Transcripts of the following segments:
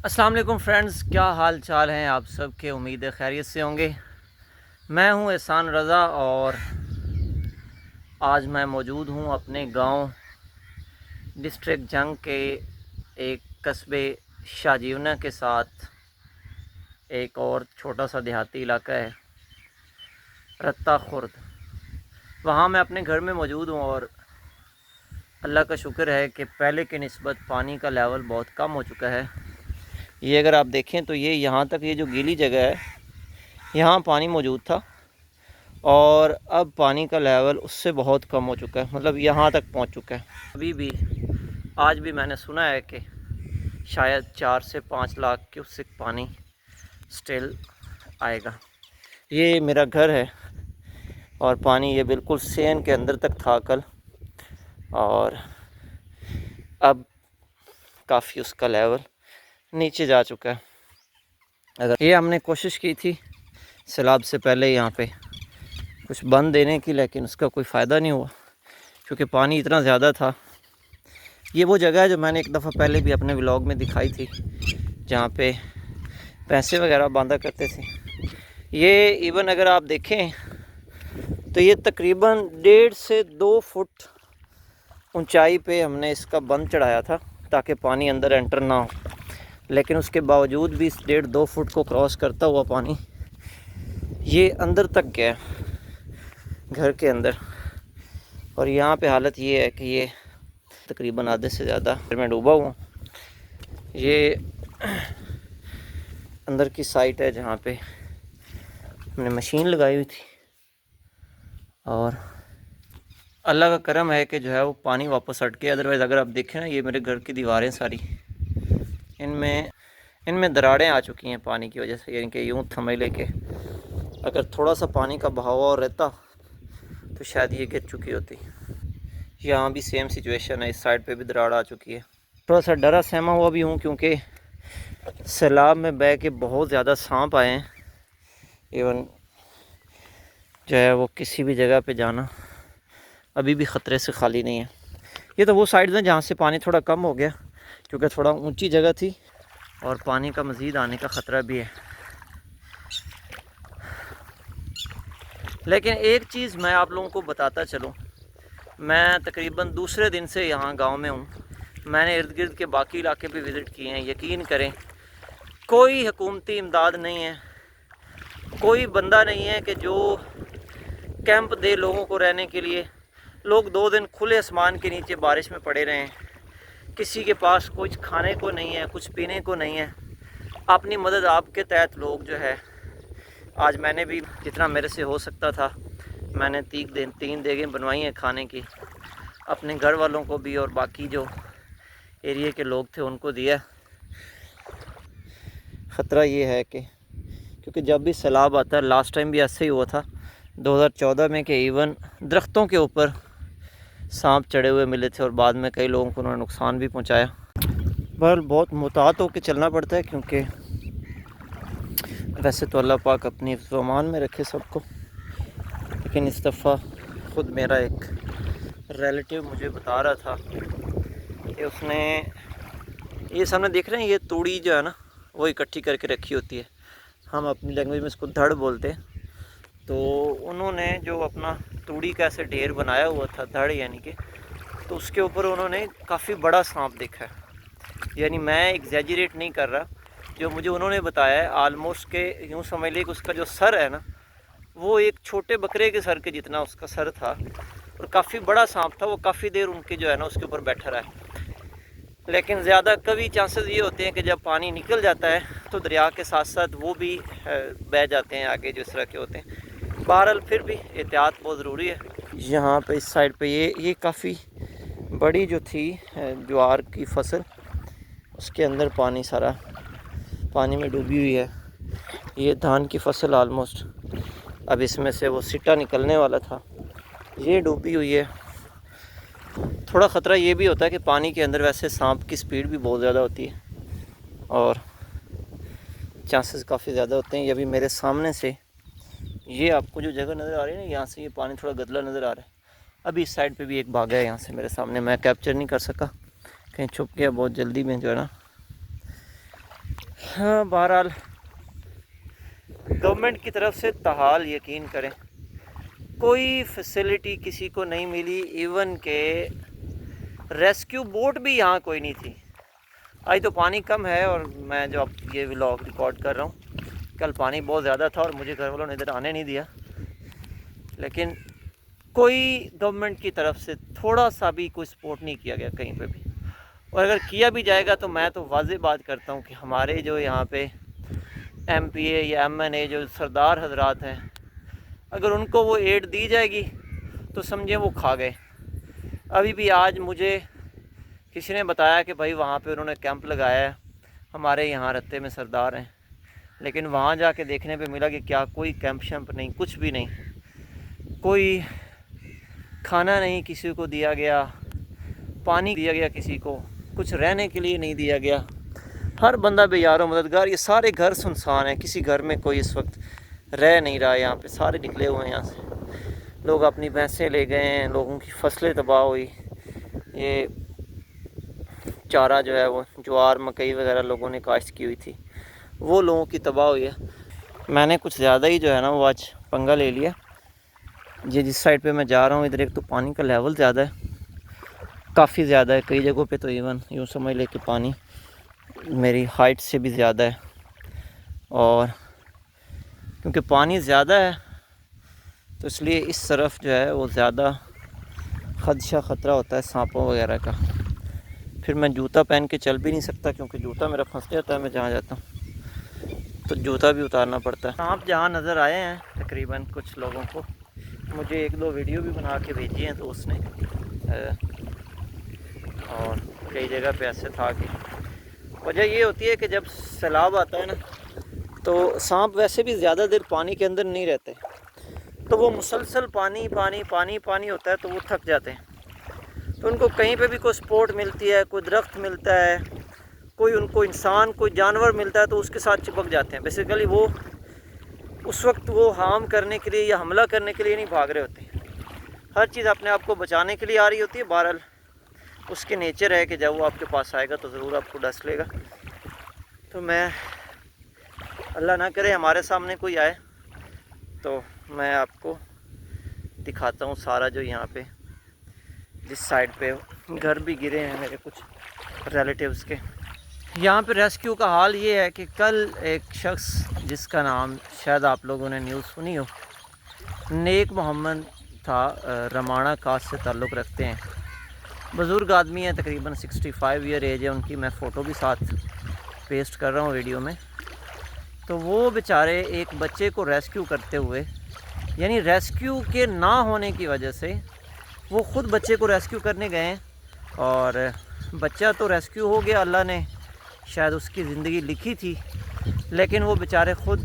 السلام علیکم فرینڈز، کیا حال چال ہیں آپ سب کے؟ امید ہے خیریت سے ہوں گے۔ میں ہوں احسان رضا اور آج میں موجود ہوں اپنے گاؤں ڈسٹرکٹ جنگ کے ایک قصبے شاہجیونا کے ساتھ۔ ایک اور چھوٹا سا دیہاتی علاقہ ہے رتہ خورد، وہاں میں اپنے گھر میں موجود ہوں اور اللہ کا شکر ہے کہ پہلے کے نسبت پانی کا لیول بہت کم ہو چکا ہے۔ یہ اگر آپ دیکھیں تو یہ یہاں تک یہ جو گیلی جگہ ہے یہاں پانی موجود تھا اور اب پانی کا لیول اس سے بہت کم ہو چکا ہے، مطلب یہاں تک پہنچ چکا ہے۔ ابھی بھی آج بھی میں نے سنا ہے کہ شاید 4 سے 5 لاکھ کیوسک پانی سٹل آئے گا۔ یہ میرا گھر ہے اور پانی یہ بالکل سین کے اندر تک تھا کل، اور اب کافی اس کا لیول نیچے جا چکا ہے۔ اگر یہ ہم نے کوشش کی تھی سیلاب سے پہلے یہاں پہ کچھ بند دینے کی، لیکن اس کا کوئی فائدہ نہیں ہوا کیونکہ پانی اتنا زیادہ تھا۔ یہ وہ جگہ ہے جو میں نے ایک دفعہ پہلے بھی اپنے ولاگ میں دکھائی تھی، جہاں پہ پیسے وغیرہ باندھا کرتے تھے۔ یہ ایون اگر آپ دیکھیں تو یہ تقریباً 1.5 سے 2 فٹ اونچائی پہ ہم نے اس کا بند چڑھایا تھا تاکہ پانی اندر انٹر نہ ہو، لیکن اس کے باوجود بھی اس 1.5-2 فٹ کو کراس کرتا ہوا پانی یہ اندر تک گیا گھر کے اندر۔ اور یہاں پہ حالت یہ ہے کہ یہ تقریباً آدھے سے زیادہ میں ڈوبا ہوا ہوں۔ یہ اندر کی سائٹ ہے جہاں پہ ہم نے مشین لگائی ہوئی تھی، اور اللہ کا کرم ہے کہ جو ہے وہ پانی واپس ہٹ کے، ادروائز اگر آپ دیکھیں نا یہ میرے گھر کی دیواریں ساری ان میں دراڑیں آ چکی ہیں پانی کی وجہ سے، یعنی کہ یوں سمجھ لے کہ اگر تھوڑا سا پانی کا بہاؤ اور رہتا تو شاید یہ گر چکی ہوتی۔ یہاں بھی سیم سچویشن ہے، اس سائڈ پہ بھی دراڑ آ چکی ہے۔ تھوڑا سا ڈرا سہما ہوا بھی ہوں کیونکہ سیلاب میں بہہ کے بہت زیادہ سانپ آئے ہیں، ایون جو ہے وہ کسی بھی جگہ پہ جانا ابھی بھی خطرے سے خالی نہیں ہے۔ یہ تو وہ سائڈز ہیں جہاں سے پانی تھوڑا کم ہو گیا کیونکہ تھوڑا اونچی جگہ تھی اور پانی کا مزید آنے کا خطرہ بھی ہے۔ لیکن ایک چیز میں آپ لوگوں کو بتاتا چلوں، میں تقریباً دوسرے دن سے یہاں گاؤں میں ہوں، میں نے ارد گرد کے باقی علاقے بھی وزٹ کیے ہیں۔ یقین کریں کوئی حکومتی امداد نہیں ہے، کوئی بندہ نہیں ہے کہ جو کیمپ دے لوگوں کو رہنے کے لیے۔ لوگ 2 دن کھلے آسمان کے نیچے بارش میں پڑے رہے ہیں، کسی کے پاس کچھ کھانے کو نہیں ہے، کچھ پینے کو نہیں ہے۔ اپنی مدد آپ کے تحت لوگ جو ہے، آج میں نے بھی جتنا میرے سے ہو سکتا تھا میں نے 3 دیگیں بنوائی ہیں کھانے کی، اپنے گھر والوں کو بھی اور باقی جو ایریے کے لوگ تھے ان کو دیا۔ خطرہ یہ ہے کہ کیونکہ جب بھی سیلاب آتا ہے، لاسٹ ٹائم بھی ایسے ہی ہوا تھا 2014 میں، کہ ایون درختوں کے اوپر سانپ چڑھے ہوئے ملے تھے اور بعد میں کئی لوگوں کو انہوں نے نقصان بھی پہنچایا۔ بہرحال بہت محتاط ہو کے چلنا پڑتا ہے کیونکہ ویسے تو اللہ پاک اپنی حفظ و امان میں رکھے سب کو، لیکن اس دفعہ خود میرا ایک ریلیٹیو مجھے بتا رہا تھا کہ اس نے یہ سامنے دیکھ رہے ہیں، یہ توڑی جو ہے نا وہ اکٹھی کر کے رکھی ہوتی ہے، ہم اپنی لینگویج میں اس کو دھڑ بولتے ہیں۔ تو انہوں نے جو اپنا توڑی کا ایسے ڈھیر بنایا ہوا تھا، دھڑ یعنی کہ، تو اس کے اوپر انہوں نے کافی بڑا سانپ دیکھا ہے۔ یعنی میں ایگزیجریٹ نہیں کر رہا، جو مجھے انہوں نے بتایا ہے آلموسٹ کہ یوں سمجھ لے کہ اس کا جو سر ہے نا وہ ایک چھوٹے بکرے کے سر کے جتنا اس کا سر تھا، اور کافی بڑا سانپ تھا۔ وہ کافی دیر ان کے جو ہے نا اس کے اوپر بیٹھا رہا ہے، لیکن زیادہ کبھی چانسز یہ ہوتے ہیں کہ جب پانی نکل جاتا ہے تو دریا کے ساتھ ساتھ وہ بھی بہہ جاتے ہیں آگے، جو اس طرح کے ہوتے ہیں۔ بہرحال پھر بھی احتیاط بہت ضروری ہے۔ یہاں پہ اس سائڈ پہ یہ کافی بڑی جو تھی جوار کی فصل، اس کے اندر پانی سارا پانی میں ڈوبی ہوئی ہے۔ یہ دھان کی فصل آلموسٹ اب اس میں سے وہ سٹا نکلنے والا تھا، یہ ڈوبی ہوئی ہے۔ تھوڑا خطرہ یہ بھی ہوتا ہے کہ پانی کے اندر ویسے سانپ کی سپیڈ بھی بہت زیادہ ہوتی ہے اور چانسز کافی زیادہ ہوتے ہیں۔ یہ بھی میرے سامنے سے یہ آپ کو جو جگہ نظر آ رہی ہے نا، یہاں سے یہ پانی تھوڑا گدلا نظر آ رہا ہے۔ ابھی اس سائڈ پہ بھی ایک بھاگا ہے یہاں سے میرے سامنے، میں کیپچر نہیں کر سکا، کہیں چھپ گیا بہت جلدی میں جو ہے نا۔ ہاں بہرحال گورنمنٹ کی طرف سے تاحال یقین کریں کوئی فیسلٹی کسی کو نہیں ملی، ایون کہ ریسکیو بوٹ بھی یہاں کوئی نہیں تھی۔ آج تو پانی کم ہے اور میں جو اب یہ ولاگ ریکارڈ کر رہا ہوں، کل پانی بہت زیادہ تھا اور مجھے گھر والوں نے ادھر آنے نہیں دیا، لیکن کوئی گورنمنٹ کی طرف سے تھوڑا سا بھی کوئی سپورٹ نہیں کیا گیا کہیں پہ بھی، اور اگر کیا بھی جائے گا تو میں تو واضح بات کرتا ہوں کہ ہمارے جو یہاں پہ ایم پی اے یا ایم این اے جو سردار حضرات ہیں، اگر ان کو وہ ایڈ دی جائے گی تو سمجھیں وہ کھا گئے۔ ابھی بھی آج مجھے کسی نے بتایا کہ بھائی وہاں پہ انہوں نے کیمپ لگایا ہے، ہمارے یہاں رتے میں سردار ہیں، لیکن وہاں جا کے دیکھنے پہ ملا کہ کیا کوئی کیمپ شیمپ نہیں، کچھ بھی نہیں، کوئی کھانا نہیں کسی کو دیا گیا، پانی دیا گیا کسی کو، کچھ رہنے کے لیے نہیں دیا گیا، ہر بندہ بے یار و مددگار۔ یہ سارے گھر سنسان ہیں، کسی گھر میں کوئی اس وقت رہ نہیں رہا، یہاں پہ سارے نکلے ہوئے ہیں یہاں سے، لوگ اپنی بھینسیں لے گئے ہیں، لوگوں کی فصلیں تباہ ہوئی، یہ چارہ جو ہے وہ جوار مکئی وغیرہ لوگوں نے کاشت کی ہوئی تھی وہ لوگوں کی تباہ ہوئی ہے۔ میں نے کچھ زیادہ ہی جو ہے نا وہ آج پنگا لے لیا۔ یہ جس سائڈ پہ میں جا رہا ہوں ادھر ایک تو پانی کا لیول زیادہ ہے، کافی زیادہ ہے، کئی جگہوں پہ تو ایون یوں سمجھ لے کہ پانی میری ہائٹ سے بھی زیادہ ہے، اور کیونکہ پانی زیادہ ہے تو اس لیے اس طرف جو ہے وہ زیادہ خدشہ خطرہ ہوتا ہے سانپوں وغیرہ کا۔ پھر میں جوتا پہن کے چل بھی نہیں سکتا کیونکہ جوتا میرا پھنس جاتا ہے میں جہاں جاتا ہوں، تو جوتا بھی اتارنا پڑتا ہے۔ سانپ جہاں نظر آئے ہیں تقریباً کچھ لوگوں کو، مجھے ایک دو ویڈیو بھی بنا کے بھیجی ہیں تو اس نے، اور کئی جگہ پہ ایسے تھا کہ وجہ یہ ہوتی ہے کہ جب سیلاب آتا ہے نا تو سانپ ویسے بھی زیادہ دیر پانی کے اندر نہیں رہتے، تو وہ مسلسل پانی پانی پانی پانی ہوتا ہے تو وہ تھک جاتے ہیں، تو ان کو کہیں پہ بھی کوئی سپورٹ ملتی ہے، کوئی درخت ملتا ہے، کوئی ان کو انسان کوئی جانور ملتا ہے تو اس کے ساتھ چپک جاتے ہیں۔ بیسیکلی وہ اس وقت وہ ہارم کرنے کے لیے یا حملہ کرنے کے لیے نہیں بھاگ رہے ہوتے، ہر چیز اپنے آپ کو بچانے کے لیے آ رہی ہوتی ہے۔ بہرحال اس کے نیچر ہے کہ جب وہ آپ کے پاس آئے گا تو ضرور آپ کو ڈس لے گا۔ تو میں اللہ نہ کرے ہمارے سامنے کوئی آئے تو میں آپ کو دکھاتا ہوں سارا جو یہاں پہ جس سائڈ پہ گھر بھی گرے ہیں میرے کچھ ریلیٹیوز کے۔ یہاں پہ ریسکیو کا حال یہ ہے کہ کل ایک شخص جس کا نام شاید آپ لوگوں نے نیوز سنی ہو، نیک محمد تھا، رمانہ کاسٹ سے تعلق رکھتے ہیں، بزرگ آدمی ہیں، تقریباً 65 ایئر ایج ہے ان کی، میں فوٹو بھی ساتھ پیسٹ کر رہا ہوں ویڈیو میں۔ تو وہ بیچارے ایک بچے کو ریسکیو کرتے ہوئے، یعنی ریسکیو کے نہ ہونے کی وجہ سے وہ خود بچے کو ریسکیو کرنے گئے ہیں، اور بچہ تو ریسکیو ہو گیا، اللہ نے شاید اس کی زندگی لکھی تھی، لیکن وہ بیچارے خود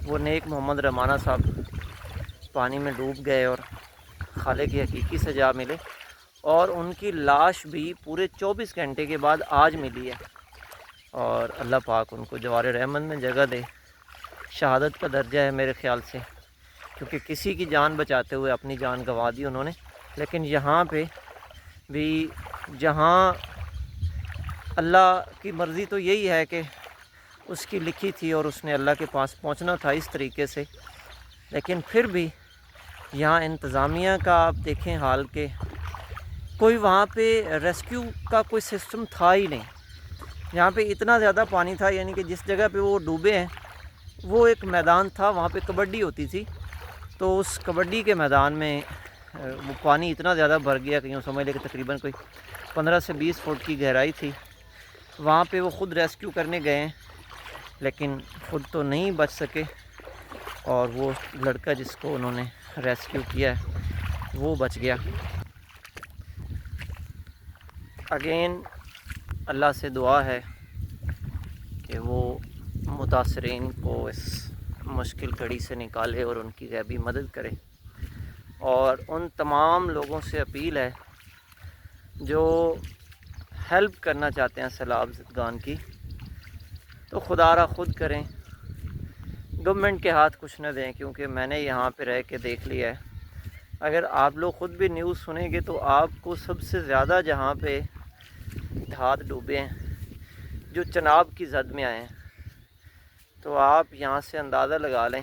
وہ نیک محمد رمانہ صاحب پانی میں ڈوب گئے اور خالق کی حقیقی سزا ملے، اور ان کی لاش بھی پورے 24 گھنٹے کے بعد آج ملی ہے، اور اللہ پاک ان کو جوار رحمت میں جگہ دے۔ شہادت کا درجہ ہے میرے خیال سے، کیونکہ کسی کی جان بچاتے ہوئے اپنی جان گنوا دی انہوں نے، لیکن یہاں پہ بھی جہاں اللہ کی مرضی تو یہی ہے کہ اس کی لکھی تھی اور اس نے اللہ کے پاس پہنچنا تھا اس طریقے سے، لیکن پھر بھی یہاں انتظامیہ کا آپ دیکھیں حال کہ کوئی وہاں پہ ریسکیو کا کوئی سسٹم تھا ہی نہیں۔ یہاں پہ اتنا زیادہ پانی تھا، یعنی کہ جس جگہ پہ وہ ڈوبے ہیں وہ ایک میدان تھا، وہاں پہ کبڈی ہوتی تھی، تو اس کبڈی کے میدان میں وہ پانی اتنا زیادہ بھر گیا کہ یوں سمجھ لے کہ تقریباً کوئی 15 سے 20 فٹ کی گہرائی تھی۔ وہاں پہ وہ خود ریسکیو کرنے گئے ہیں لیکن خود تو نہیں بچ سکے، اور وہ لڑکا جس کو انہوں نے ریسکیو کیا ہے وہ بچ گیا۔ اگین اللہ سے دعا ہے کہ وہ متاثرین کو اس مشکل گھڑی سے نکالے اور ان کی غیبی مدد کرے، اور ان تمام لوگوں سے اپیل ہے جو ہیلپ کرنا چاہتے ہیں سیلاب زدگان کی، تو خدا را خود کریں، گورنمنٹ کے ہاتھ کچھ نہ دیں، کیونکہ میں نے یہاں پہ رہ کے دیکھ لیا ہے۔ اگر آپ لوگ خود بھی نیوز سنیں گے تو آپ کو سب سے زیادہ جہاں پہ دیہات ڈوبے ہیں جو چناب کی زد میں آئے ہیں، تو آپ یہاں سے اندازہ لگا لیں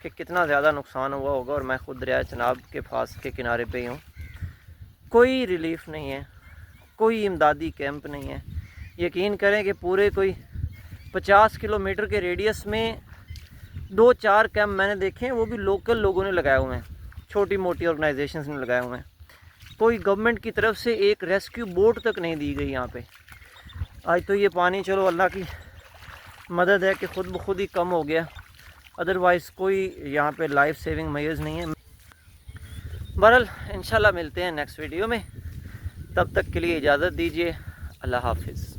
کہ کتنا زیادہ نقصان ہوا ہوگا. اور میں خود دریائے چناب کے پاس کے کنارے پہ ہی ہوں. کوئی ریلیف نہیں ہے، کوئی امدادی کیمپ نہیں ہے. یقین کریں کہ پورے کوئی 50 کلومیٹر کے ریڈیس میں 2-4 کیمپ میں نے دیکھے ہیں، وہ بھی لوکل لوگوں نے لگائے ہوئے ہیں، چھوٹی موٹی آرگنائزیشنز نے لگائے ہوئے ہیں. کوئی گورنمنٹ کی طرف سے ایک ریسکیو بوٹ تک نہیں دی گئی یہاں پہ. آج تو یہ پانی چلو اللہ کی مدد ہے کہ خود بخود ہی کم ہو گیا، ادروائز کوئی یہاں پہ لائف سیونگ میئرز نہیں ہے. بہرحال انشاءاللہ ملتے ہیں نیکسٹ ویڈیو میں، تب تک کے لیے اجازت دیجیے. اللہ حافظ.